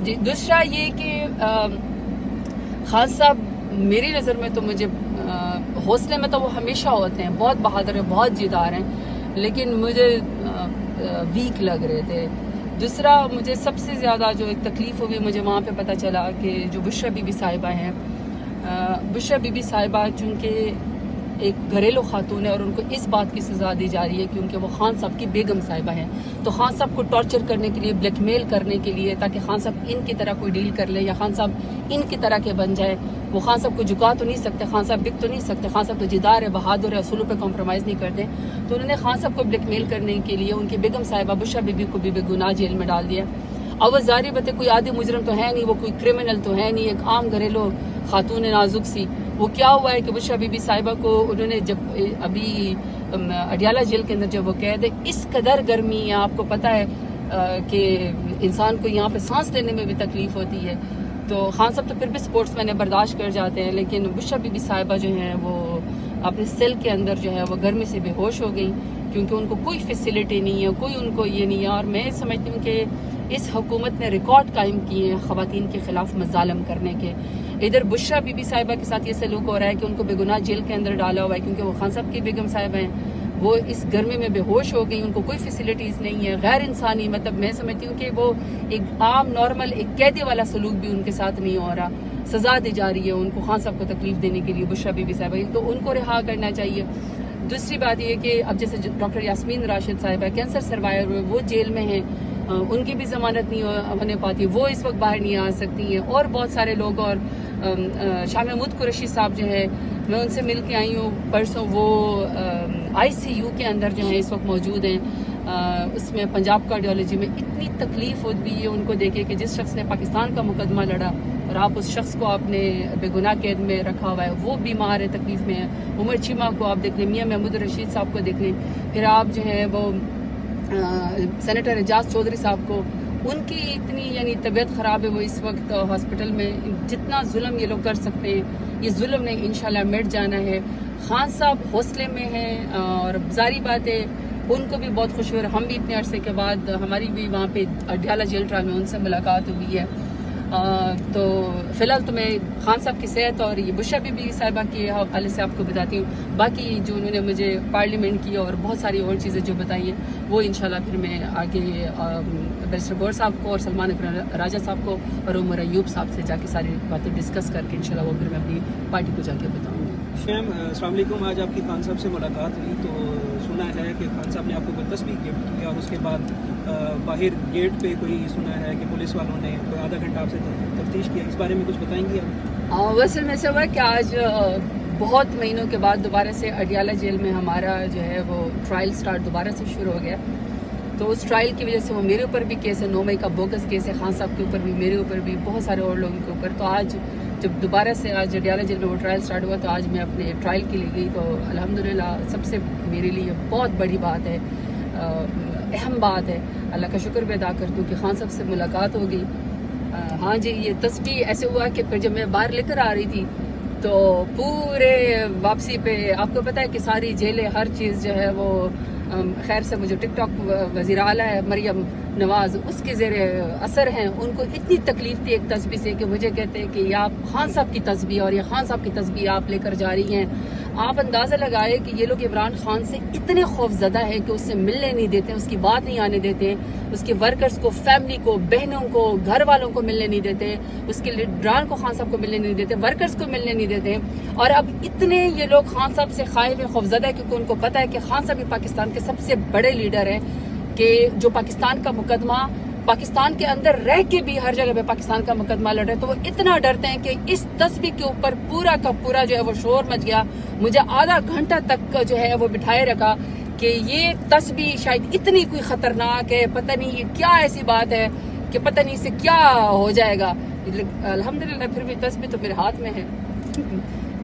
جی دوسرا یہ کہ خان صاحب میری نظر میں تو مجھے حوصلے میں تو وہ ہمیشہ ہوتے ہیں، بہت بہادر ہیں، بہت جیدار ہیں، لیکن مجھے ویک لگ رہے تھے۔ دوسرا مجھے سب سے زیادہ جو ایک تکلیف ہوئی مجھے وہاں پہ پتہ چلا کہ جو بشرا بی بی صاحبہ ہیں، بشرا بی بی صاحبہ چونکہ ایک گھریلو خاتون ہے اور ان کو اس بات کی سزا دی جا رہی ہے کیونکہ وہ خان صاحب کی بیگم صاحبہ ہیں، تو خان صاحب کو ٹارچر کرنے کے لیے، بلیک میل کرنے کے لیے، تاکہ خان صاحب ان کی طرح کوئی ڈیل کر لے یا خان صاحب ان کی طرح کے بن جائے۔ وہ خان صاحب کو جھکا تو نہیں سکتے، خان صاحب بک تو نہیں سکتے، خان صاحب تو جدار ہے، بہادر ہے، اصولوں پہ کمپرومائز نہیں کرتے، تو انہوں نے خان صاحب کو بلیک میل کرنے کے لیے ان کی بیگم صاحبہ بشرا بی بی کو بھی بے گناہ جیل میں ڈال دیا۔ اب وہ ظاہر بات ہے کوئی عادی مجرم تو ہے نہیں، وہ کوئی کرمنل تو ہے نہیں، ایک عام گھریلو خاتون نازک سی۔ وہ کیا ہوا ہے کہ بشرا بی بی صاحبہ کو انہوں نے جب ابھی اڈیالہ جیل کے اندر جب وہ قید ہے، اس قدر گرمی ہے، آپ کو پتہ ہے کہ انسان کو یہاں پہ سانس لینے میں بھی تکلیف ہوتی ہے، تو خان صاحب تو پھر بھی سپورٹس مین برداشت کر جاتے ہیں، لیکن بشرا بی بی صاحبہ جو ہیں وہ اپنے سیل کے اندر جو ہے وہ گرمی سے بے ہوش ہو گئی، کیونکہ ان کو کوئی فیسلٹی نہیں ہے، کوئی ان کو یہ نہیں ہے۔ اور میں سمجھتی ہوں کہ اس حکومت نے ریکارڈ قائم کیے ہیں خواتین کے خلاف مظالم کرنے کے۔ ادھر بشرا بی بی صاحبہ کے ساتھ یہ سلوک ہو رہا ہے کہ ان کو بے گناہ جیل کے اندر ڈالا ہوا ہے کیونکہ وہ خان صاحب کی بیگم صاحبہ ہیں، وہ اس گرمی میں بے ہوش ہو گئی، ان کو کوئی فیسلٹیز نہیں ہے، غیر انسانی، مطلب میں سمجھتی ہوں کہ وہ ایک عام نارمل ایک قیدی والا سلوک بھی ان کے ساتھ نہیں ہو رہا، سزا دی جا رہی ہے ان کو خان صاحب کو تکلیف دینے کے لیے بشرا بی بی صاحبہ، تو ان کو رہا کرنا چاہیے۔ دوسری بات یہ کہ اب جیسے ڈاکٹر یاسمین راشد صاحبہ کینسر سروائر، وہ جیل میں ہیں، ان کی بھی ضمانت نہیں ہونے پاتی، وہ اس وقت باہر نہیں آ سکتی ہیں، اور بہت سارے لوگ، اور شاہ محمود قریشی صاحب جو ہے میں ان سے مل کے آئی ہوں پرسوں، وہ ICU کے اندر جو ہیں اس وقت موجود ہیں، اس میں پنجاب کارڈیالوجی میں۔ اتنی تکلیف ہوتی ہے ان کو دیکھے کہ جس شخص نے پاکستان کا مقدمہ لڑا اور آپ اس شخص کو آپ نے بے گناہ قید میں رکھا ہوا ہے، وہ بیمار ہے، تکلیف میں ہے۔ عمر چیمہ کو آپ دیکھ لیں، میاں محمود رشید صاحب کو دیکھ لیں، پھر آپ جو ہے وہ سینیٹر اعجاز چودھری صاحب کو، ان کی اتنی یعنی طبیعت خراب ہے، وہ اس وقت ہاسپٹل میں۔ جتنا ظلم یہ لوگ کر سکتے ہیں یہ ظلم نے انشاءاللہ مٹ جانا ہے۔ خان صاحب حوصلے میں ہیں اور ظاہری بات ہے ان کو بھی بہت خوشی ہو رہی ہے، ہم بھی اتنے عرصے کے بعد ہماری بھی وہاں پہ اڈیالہ جیل ٹرائل میں ان سے ملاقات ہوئی ہے، تو فی الحال تو میں خان صاحب کی صحت اور یہ بشرا بی بی صاحبہ کے حوالے سے آپ کو بتاتی ہوں، باقی جو انہوں نے مجھے پارلیمنٹ کی اور بہت ساری اور چیزیں جو بتائی ہیں وہ انشاءاللہ پھر میں آگے بیرسٹر غور صاحب کو اور سلمان اکرم راجہ صاحب کو اور عمر ایوب صاحب سے جا کے ساری باتیں ڈسکس کر کے انشاءاللہ وہ پھر میں اپنی پارٹی کو جا کے بتاؤں گی۔ شیم السلام علیکم، آج آپ کی خان صاحب سے ملاقات ہوئی تو سنا ہے کہ خان صاحب نے آپ کو کوئی تسبیح گفٹ کی اور اس کے بعد باہر گیٹ پہ کوئی سنا ہے کہ پولیس والوں نے کوئی آدھا گھنٹہ آپ سے تفتیش کیا، اس بارے میں کچھ بتائیں گی آپ؟ ویسے میں سے ہوا کہ آج بہت مہینوں کے بعد دوبارہ سے اڈیالہ جیل میں ہمارا جو ہے وہ ٹرائل سٹارٹ دوبارہ سے شروع ہو گیا، تو اس ٹرائل کی وجہ سے وہ میرے اوپر بھی کیس ہے، 9 مئی کا بوگس کیس ہے، خان صاحب کے اوپر بھی، میرے اوپر بھی، بہت سارے اور لوگوں کے اوپر، تو آج جب دوبارہ سے آج اڈیالہ جیل میں وہ ٹرائل سٹارٹ ہوا تو آج میں اپنے ٹرائل کے لیے گئی، تو الحمدللہ سب سے میرے لیے بہت بڑی بات ہے، اہم بات ہے، اللہ کا شکر بھی ادا کرتی ہوں کہ خان صاحب سے ملاقات ہو گئی۔ ہاں جی، یہ تسبیح ایسے ہوا کہ پھر جب میں باہر لے کر آ رہی تھی تو پورے واپسی پہ آپ کو پتہ ہے کہ ساری جیلیں ہر چیز جو ہے وہ خیر سے مجھے ٹک ٹاک وزیر اعلیٰ ہے مریم نواز، اس کے زیر اثر ہیں، ان کو اتنی تکلیف تھی ایک تسبیح سے کہ مجھے کہتے ہیں کہ یہ آپ خان صاحب کی تسبیح اور یہ خان صاحب کی تسبیح آپ لے کر جا رہی ہیں۔ آپ اندازہ لگائے کہ یہ لوگ عمران خان سے اتنے خوف زدہ ہیں کہ اس سے ملنے نہیں دیتے، اس کی بات نہیں آنے دیتے، اس کے ورکرز کو، فیملی کو، بہنوں کو، گھر والوں کو ملنے نہیں دیتے، اس کے لیڈران کو خان صاحب کو ملنے نہیں دیتے، ورکرز کو ملنے نہیں دیتے، اور اب اتنے یہ لوگ خان صاحب سے خائف ہیں، خوف زدہ ہے، کیونکہ ان کو پتہ ہے کہ خان صاحب پاکستان کے سب سے بڑے لیڈر ہیں، کہ جو پاکستان کا مقدمہ پاکستان کے اندر رہ کے بھی ہر جگہ پہ پاکستان کا مقدمہ لڑ رہے، تو وہ اتنا ڈرتے ہیں کہ اس تسبیح کے اوپر پورا کا پورا جو ہے وہ شور مچ گیا، مجھے آدھا گھنٹہ تک جو ہے وہ بٹھائے رکھا کہ یہ تسبیح شاید اتنی کوئی خطرناک ہے، پتہ نہیں یہ کیا ایسی بات ہے کہ پتہ نہیں اس سے کیا ہو جائے گا۔ الحمدللہ پھر بھی تسبیح تو میرے ہاتھ میں ہے۔